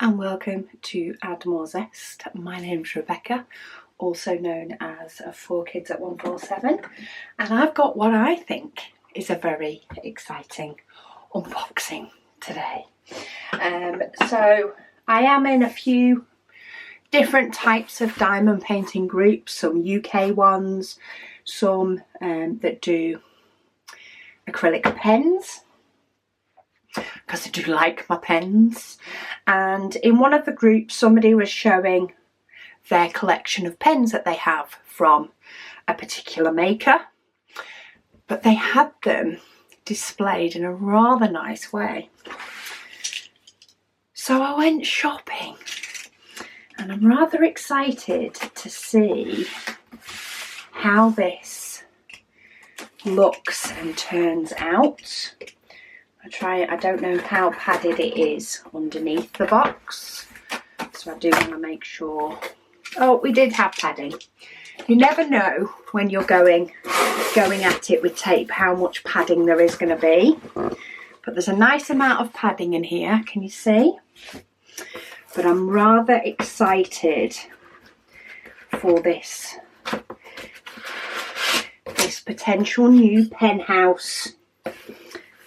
and welcome to Add More Zest. My name's Rebecca, also known as 4Kids at 147, and I've got what I think is a very exciting unboxing today. So I am in a few different types of diamond painting groups, some UK ones, some that do acrylic pens, because I do like my pens. And in one of the groups somebody was showing their collection of pens that they have from a particular maker, but they had them displayed in a rather nice way. So I went shopping and I'm rather excited to see how this looks and turns out. I don't know how padded it is underneath the box, so I do want to make sure. Oh, we did have padding. You never know when you're going at it with tape how much padding there is going to be, but there's a nice amount of padding in here, can you see? But I'm rather excited for this potential new pen house.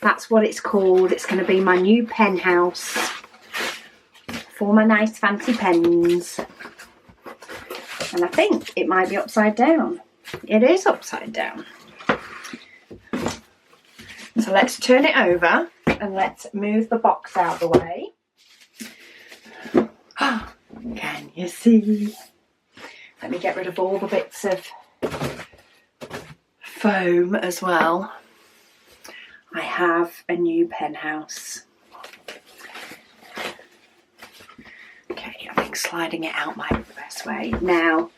That's what it's called. It's going to be my new pen house for my nice fancy pens. And I think it might be upside down. It is upside down. So let's turn it over and let's move the box out of the way. Can you see? Let me get rid of all the bits of foam as well. I have a new pen house. Okay, I think sliding it out might be the best way. Now,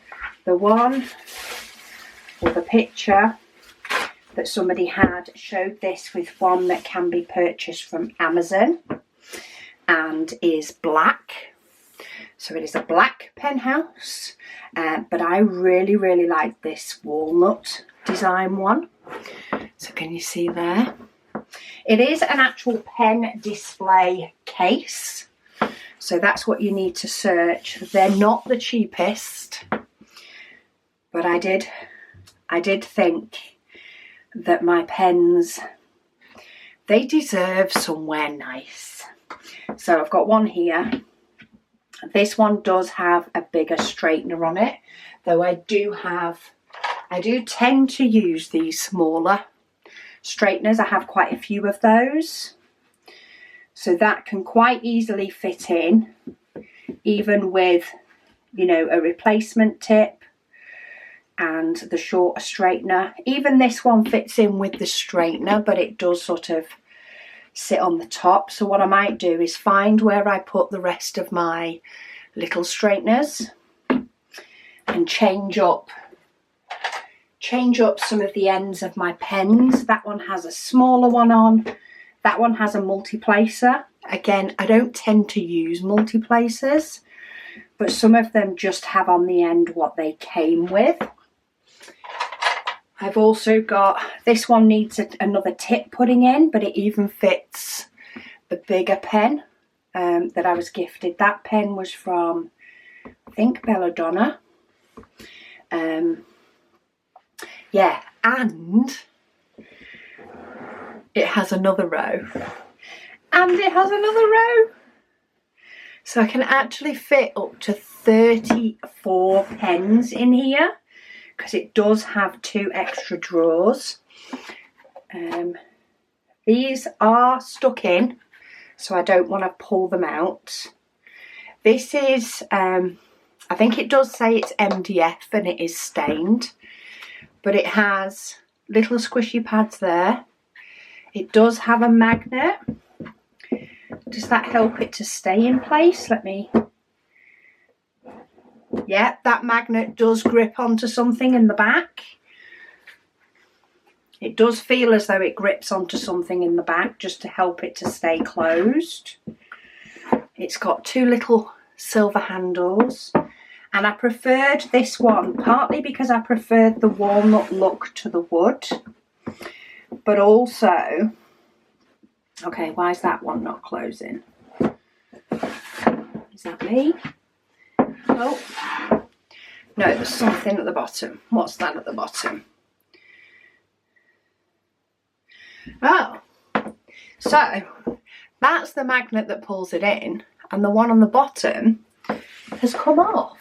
the one, or the picture that somebody had showed this with one that can be purchased from Amazon and is black. So it is a black pen house, but I really like this walnut design one. So can you see there? It is an actual pen display case, so that's what you need to search. They're not the cheapest, but I did think that my pens, they deserve somewhere nice. So I've got one here. This one does have a bigger straightener on it, though I do tend to use these smaller straighteners. I have quite a few of those, so that can quite easily fit in, even with, you know, a replacement tip and the shorter straightener. Even this one fits in with the straightener, but it does sort of sit on the top. So what I might do is find where I put the rest of my little straighteners and change up some of the ends of my pens. That one has a smaller one on. That one has a multi-placer. Again, I don't tend to use multi-placers, but some of them just have on the end what they came with. I've also got, this one needs another tip putting in, but it even fits the bigger pen that I was gifted. That pen was from, I think, Belladonna. Yeah, and it has another row. And it has another row. So I can actually fit up to 34 pens in here, because it does have 2 extra drawers. These are stuck in, so I don't want to pull them out. This is, I think it does say it's MDF and it is stained, but it has little squishy pads there. It does have a magnet. Does that help it to stay in place? Yeah, that magnet does grip onto something in the back. It does feel as though it grips onto something in the back just to help it to stay closed. It's got 2 little silver handles. And I preferred this one, partly because I preferred the walnut look to the wood, but also, okay, why is that one not closing? that me? Oh, no, there's something at the bottom. What's that at the bottom? Oh, so that's the magnet that pulls it in, and the one on the bottom has come off.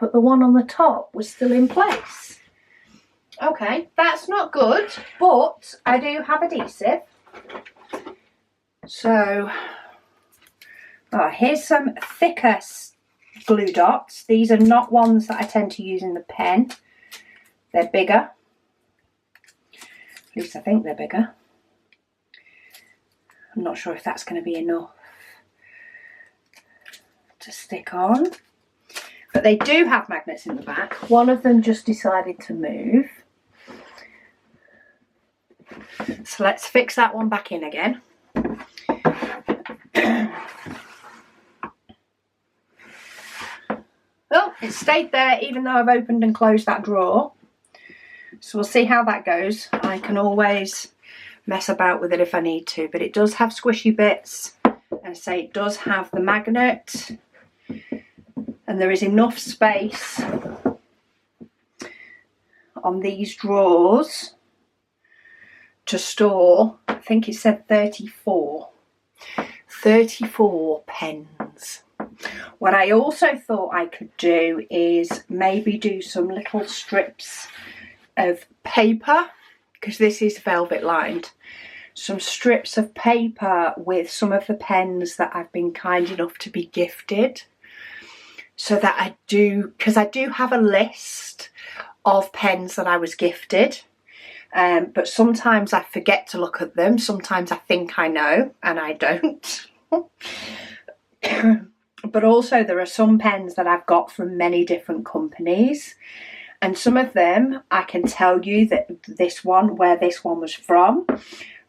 But the one on the top was still in place. Okay, that's not good, but I do have adhesive. So, here's some thicker glue dots. These are not ones that I tend to use in the pen. They're bigger. At least I think they're bigger. I'm not sure if that's going to be enough to stick on. But they do have magnets in the back. One of them just decided to move. So let's fix that one back in again. Well, it stayed there even though I've opened and closed that drawer. So we'll see how that goes. I can always mess about with it if I need to, but it does have squishy bits. And I say it does have the magnet, and there is enough space on these drawers to store, I think it said 34 pens. What I also thought I could do is maybe do some little strips of paper, because this is velvet lined, some strips of paper with some of the pens that I've been kind enough to be gifted, so that I do, because I do have a list of pens that I was gifted, but sometimes I forget to look at them. Sometimes I think I know and I don't. But also there are some pens that I've got from many different companies, and some of them I can tell you that where this one was from,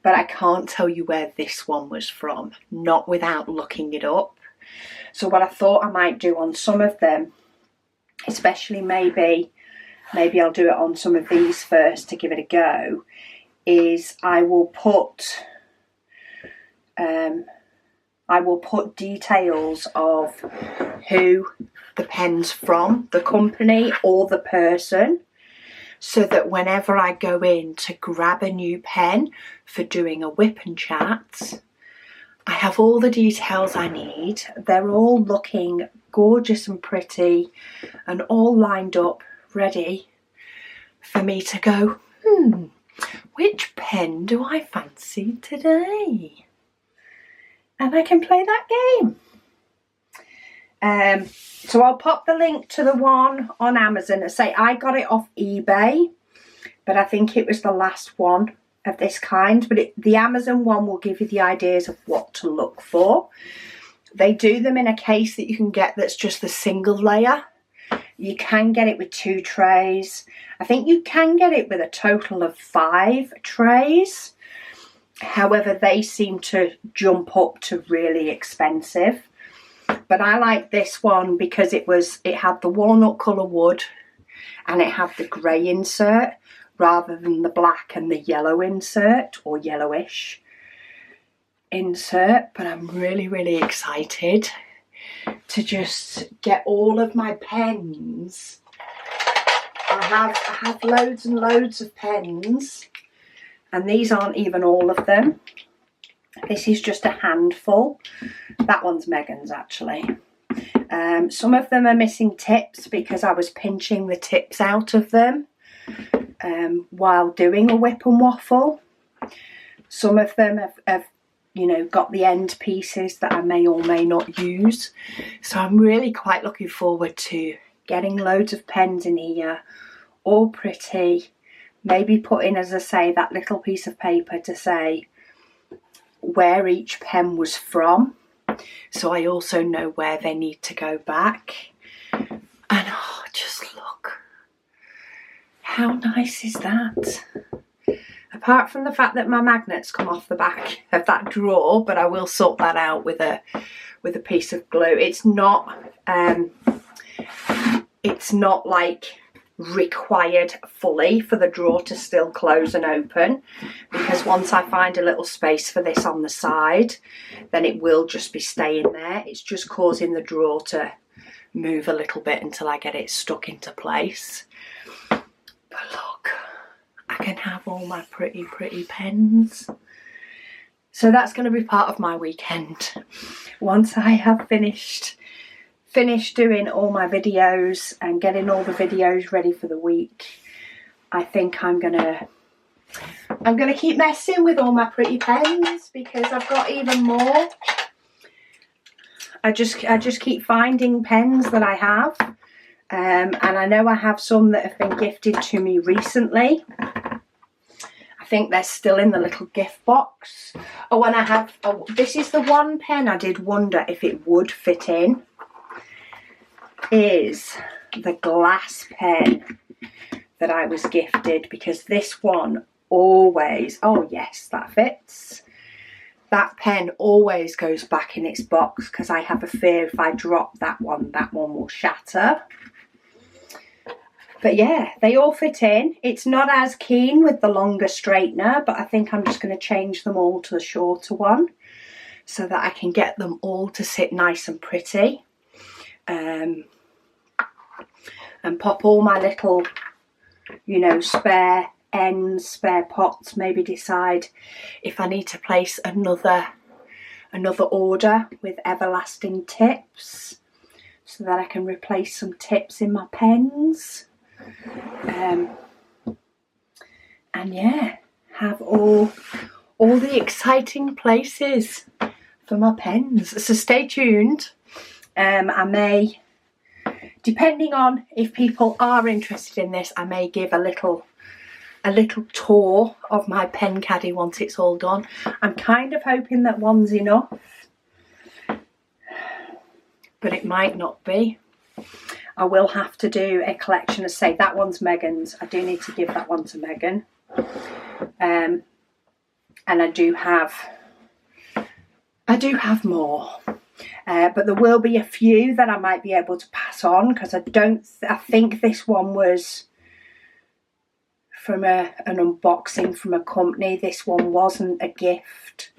but I can't tell you where this one was from, not without looking it up. So what I thought I might do on some of them, especially maybe I'll do it on some of these first to give it a go, is I will put details of who the pen's from, the company or the person, so that whenever I go in to grab a new pen for doing a whip and chat, I have all the details I need. They're all looking gorgeous and pretty and all lined up, ready for me to go, which pen do I fancy today? And I can play that game. So I'll pop the link to the one on Amazon and say I got it off eBay, but I think it was the last one of this kind. But the Amazon one will give you the ideas of what to look for. They do them in a case that you can get that's just the single layer. You can get it with 2 trays. I think you can get it with a total of 5 trays. However, they seem to jump up to really expensive. But I like this one because it had the walnut colour wood and it had the grey insert rather than the black and the yellow insert, or yellowish insert. But I'm really, really excited to just get all of my pens. I have loads and loads of pens, and these aren't even all of them. This is just a handful. That one's Megan's actually. Some of them are missing tips because I was pinching the tips out of them while doing a whip and waffle. Some of them have got the end pieces that I may or may not use. So I'm really quite looking forward to getting loads of pens in here, all pretty. Maybe put in, as I say, that little piece of paper to say where each pen was from, so I also know where they need to go back. And just look, how nice is that? Apart from the fact that my magnets come off the back of that drawer, but I will sort that out with a piece of glue. It's not like required fully for the drawer to still close and open, because once I find a little space for this on the side, then it will just be staying there. It's just causing the drawer to move a little bit until I get it stuck into place. But look, I can have all my pretty pens. So that's going to be part of my weekend. Once I have finished doing all my videos and getting all the videos ready for the week, I think I'm gonna keep messing with all my pretty pens, because I've got even more. I just keep finding pens that I have, and I know I have some that have been gifted to me recently. I think they're still in the little gift box. Oh, and this is the one pen I did wonder if it would fit in, is the glass pen that I was gifted, because this one always, oh yes, that fits. That pen always goes back in its box, because I have a fear if I drop that one will shatter. But yeah, they all fit in. It's not as keen with the longer straightener, but I think I'm just going to change them all to the shorter one so that I can get them all to sit nice and pretty. And pop all my little, you know, spare ends, spare pots, maybe decide if I need to place another order with everlasting tips so that I can replace some tips in my pens. And yeah, have all the exciting places for my pens. So stay tuned. I may, depending on if people are interested in this, I may give a little tour of my pen caddy once it's all done. I'm kind of hoping that one's enough, but it might not be. I will have to do a collection of, say, that one's Megan's. I do need to give that one to Megan. And I do have more. But there will be a few that I might be able to pass on, because I think this one was from an unboxing from a company. This one wasn't a gift,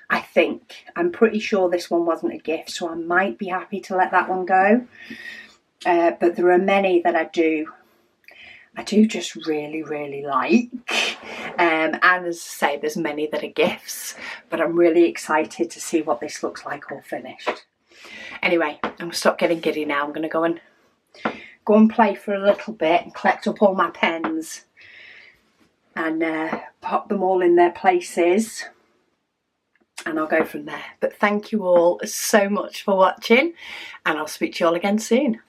I think. I'm pretty sure this one wasn't a gift, so I might be happy to let that one go. But there are many that I do just really like. And as I say, there's many that are gifts, but I'm really excited to see what this looks like all finished. Anyway, I'm going to stop getting giddy now. I'm going to go and play for a little bit and collect up all my pens and pop them all in their places, and I'll go from there. But thank you all so much for watching, and I'll speak to you all again soon.